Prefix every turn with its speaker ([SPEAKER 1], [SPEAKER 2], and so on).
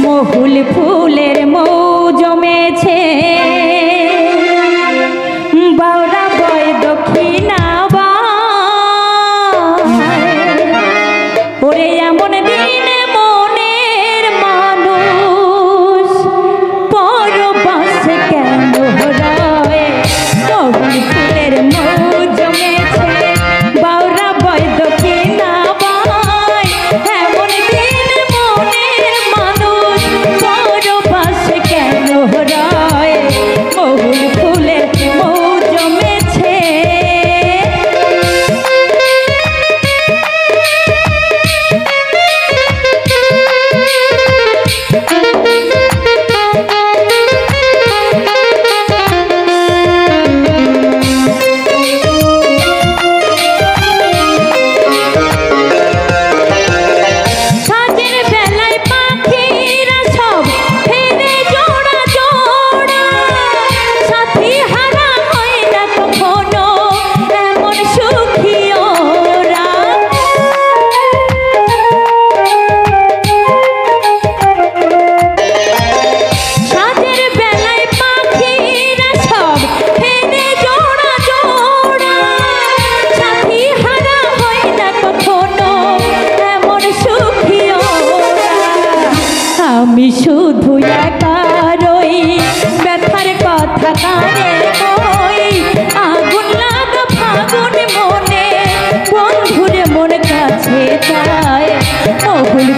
[SPEAKER 1] মহুল ফুলের মৌ জমেছে বাউরা বয় দক্ষিণা ওরে এমন দিন মনের মানুষ পরবাস কেন রয় মহুল ফুলের মৌ জমেছে বাউরা বয় দক্ষিণা এমন দিন মনের মানুষ পরবাস কেন রয় মহুল ফুলের মৌ জমেছে। আমি শুধু একারই ব্যথার কথা কানে কই আগুন লাগা ফাগুন মনে বন্ধুরে মন কাছে চায় মহুল